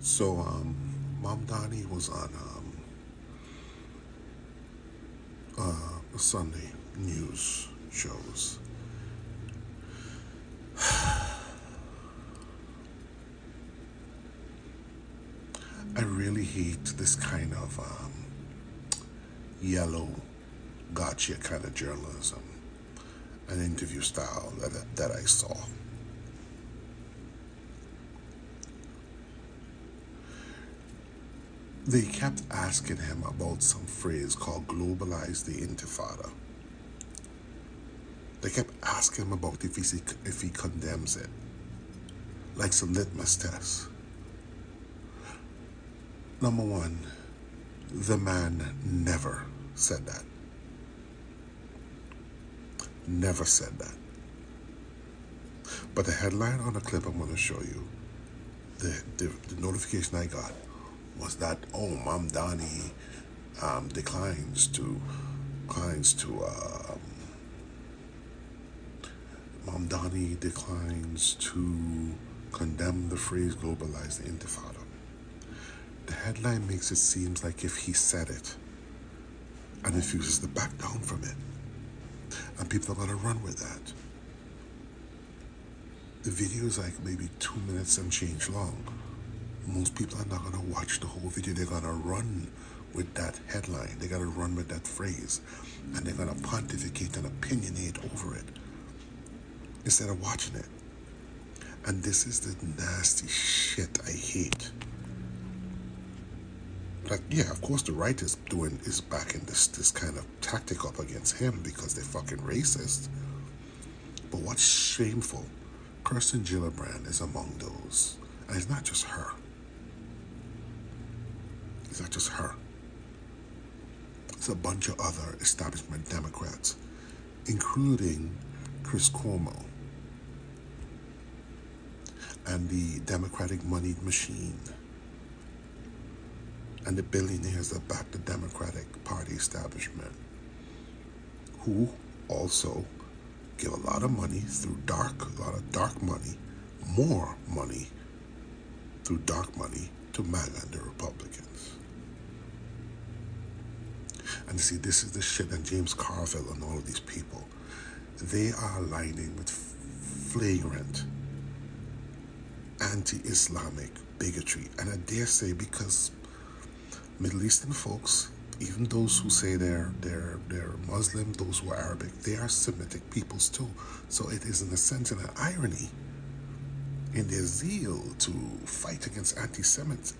So, Mamdani was on Sunday news shows. I really hate this kind of yellow, gotcha kind of journalism and interview style that I saw. They kept asking him about some phrase called globalize the intifada. They kept asking him about if he condemns it, like some litmus test. Number one, the man never said that. Never said that. But the headline on the clip I'm going to show you, the notification I got was that, oh, Mamdani declines to condemn the phrase globalize the intifada. The headline makes it seem like if he said it and refuses to back down from it, and people are going to run with that. The video is like maybe 2 minutes and change long. Most people are not going to watch the whole video. They're going to run with that headline. They're going to run with that phrase. And they're going to pontificate and opinionate over it instead of watching it. And this is the nasty shit I hate. Like, yeah, of course the right is backing this kind of tactic up against him because they're fucking racist. But what's shameful, Kirsten Gillibrand is among those. And it's not just her. It's not just her. It's a bunch of other establishment Democrats, including Chris Cuomo and the Democratic moneyed machine and the billionaires that back the Democratic Party establishment, who also give a lot of money through a lot of dark money, more money through dark money to MAGA and the Republicans. And you see, this is the shit, and James Carville and all of these people, they are aligning with flagrant anti-Islamic bigotry. And I dare say, because Middle Eastern folks, even those who say they're Muslim, those who are Arabic, they are Semitic peoples too. So it is, in a sense, an irony in their zeal to fight against anti-Semitism,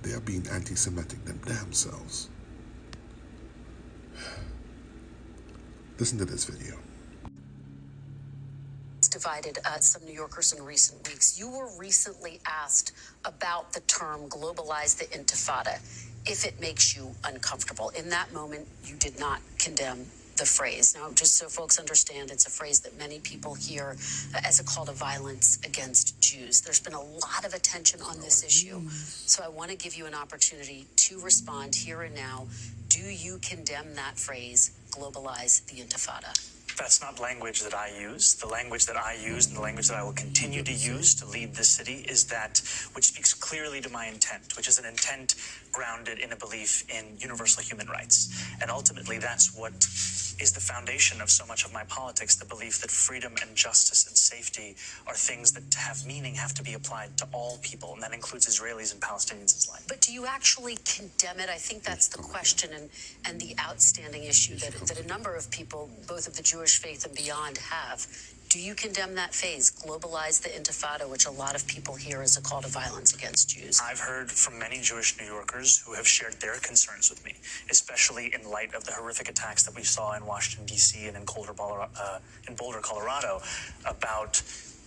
they are being anti-Semitic themselves. Listen to this video. Divided some New Yorkers in recent weeks. You were recently asked about the term globalize the intifada, if it makes you uncomfortable. In that moment, you did not condemn the phrase. Now, just so folks understand, it's a phrase that many people hear as a call to violence against Jews. There's been a lot of attention on this issue, so I want to give you an opportunity to respond here and now. Do you condemn that phrase, globalize the intifada? That's not language that I use. The language that I use and the language that I will continue to use to lead this city is that which speaks clearly to my intent, which is an intent grounded in a belief in universal human rights. And ultimately, that's what is the foundation of so much of my politics, the belief that freedom and justice and safety are things that, to have meaning, have to be applied to all people, and that includes Israelis and Palestinians alike. But do you actually condemn it? I think that's the question and the outstanding issue that a number of people, both of the Jewish faith and beyond, have. Do you condemn that phase, globalize the intifada, which a lot of people hear as a call to violence against Jews? I've heard from many Jewish New Yorkers who have shared their concerns with me, especially in light of the horrific attacks that we saw in Washington, D.C. and in Boulder, Colorado, about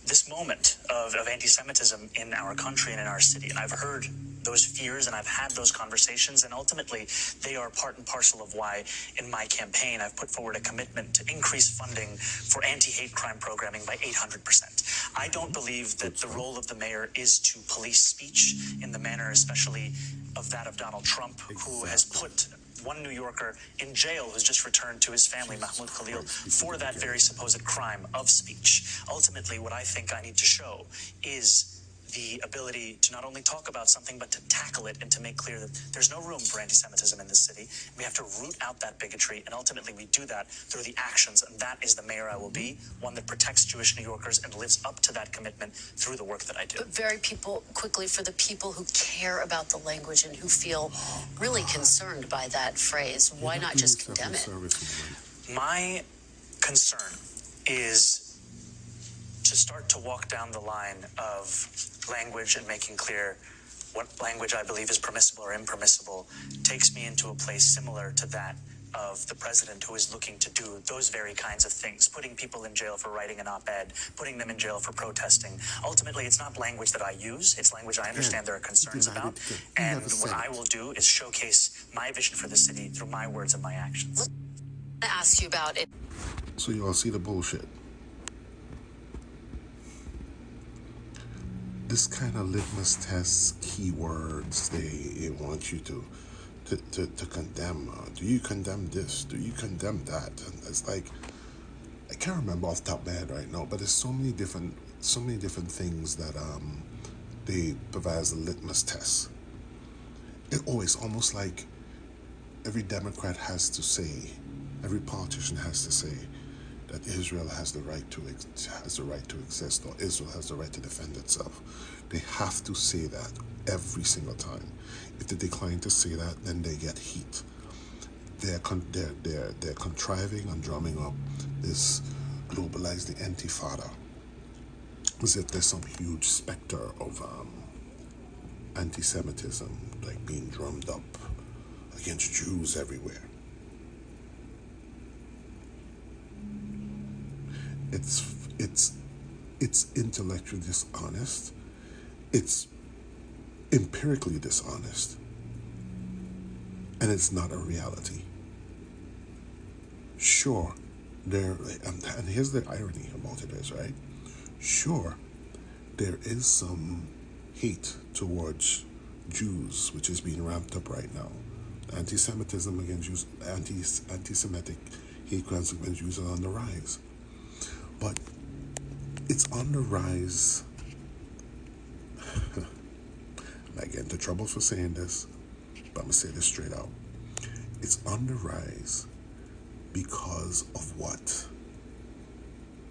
this moment of anti-Semitism in our country and in our city. And I've heard those fears and I've had those conversations, and ultimately they are part and parcel of why in my campaign I've put forward a commitment to increase funding for anti-hate crime programming by 800%. I don't believe that the role of the mayor is to police speech in the manner especially of that of Donald Trump, who has put one New Yorker in jail who's just returned to his family, Mahmoud Khalil, for that very supposed crime of speech. Ultimately, what I think I need to show is the ability to not only talk about something, but to tackle it and to make clear that there's no room for anti-Semitism in this city. We have to root out that bigotry, and ultimately we do that through the actions, and that is the mayor I will be, one that protects Jewish New Yorkers and lives up to that commitment through the work that I do. But quickly, for the people who care about the language and who feel really concerned by that phrase, why not just condemn it? My concern is to start to walk down the line of language and making clear what language I believe is permissible or impermissible takes me into a place similar to that of the president who is looking to do those very kinds of things, putting people in jail for writing an op-ed, putting them in jail for protesting. Ultimately, it's not language that I use. It's language I understand there are concerns about. And what I will do is showcase my vision for the city through my words and my actions. I ask you about it. So you all see the bullshit. This kind of litmus test keywords they want you to condemn. Do you condemn this? Do you condemn that? And it's like, I can't remember off the top of my head right now, but there's so many different things that they provide as a litmus test. It always almost like every Democrat has to say, every politician has to say that Israel has the right to exist, or Israel has the right to defend itself. They have to say that every single time. If they decline to say that, then they get heat. They're contriving and drumming up this globalize the intifada, as if there's some huge specter of anti-Semitism like being drummed up against Jews everywhere. It's intellectually dishonest. It's empirically dishonest. And it's not a reality. Sure, and here's the irony about it is, right? Sure, there is some hate towards Jews, which is being ramped up right now. Anti-Semitism against Jews, anti-Semitic hate crimes against Jews are on the rise. But it's on the rise. I get into trouble for saying this, but I'm going to say this straight out. It's on the rise because of what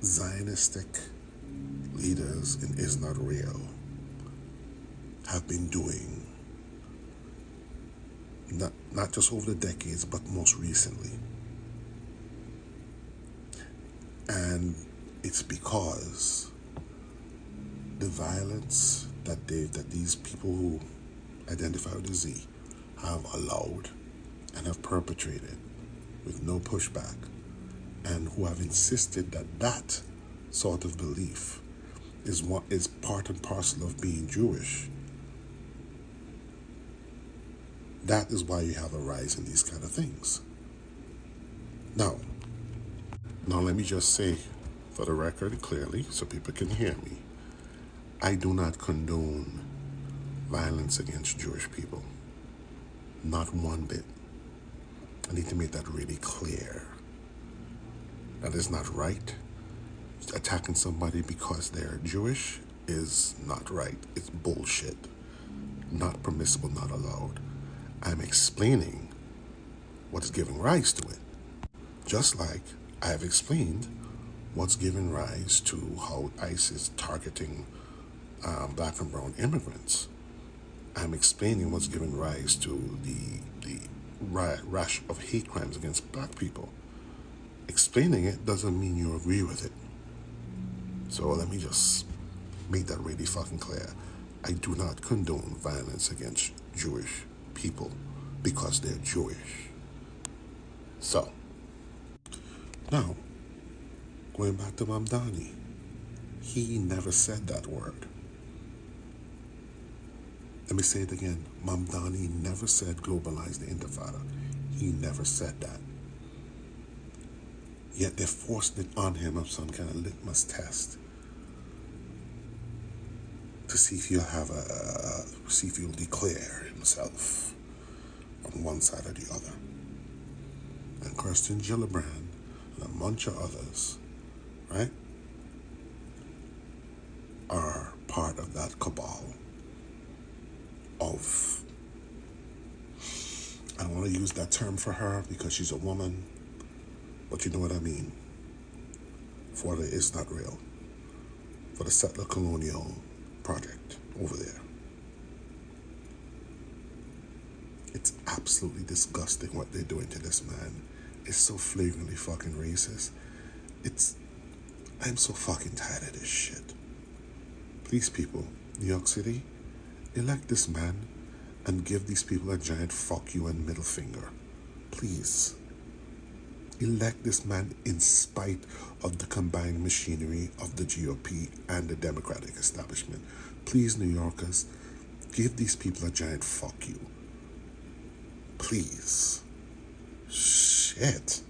Zionistic leaders in Israel have been doing, not just over the decades, but most recently. And it's because the violence that these people who identify with the Z have allowed and have perpetrated with no pushback, and who have insisted that sort of belief is what is part and parcel of being Jewish. That is why you have a rise in these kind of things. Now let me just say, for the record, clearly, so people can hear me, I do not condone violence against Jewish people. Not one bit. I need to make that really clear. That is not right. Attacking somebody because they're Jewish is not right. It's bullshit. Not permissible, not allowed. I'm explaining what's giving rise to it. Just like I have explained what's giving rise to how ICE is targeting black and brown immigrants. I'm explaining what's giving rise to the rash of hate crimes against black people. Explaining it doesn't mean you agree with it. So let me just make that really fucking clear. I do not condone violence against Jewish people because they're Jewish. So, now, going back to Mamdani, he never said that word. Let me say it again. Mamdani never said globalize the intifada. He never said that. Yet they forced it on him of some kind of litmus test to see if he'll declare himself on one side or the other. and Kirsten Gillibrand and a bunch of others, right, are part of that cabal of, I don't want to use that term for her because she's a woman, but you know what I mean. Florida is not real. For the settler colonial project over there. It's absolutely disgusting what they're doing to this man. It's so flagrantly fucking racist. I'm so fucking tired of this shit. Please, people, New York City, elect this man and give these people a giant fuck you and middle finger. Please. Elect this man in spite of the combined machinery of the GOP and the Democratic establishment. Please, New Yorkers, give these people a giant fuck you. Please. Shit.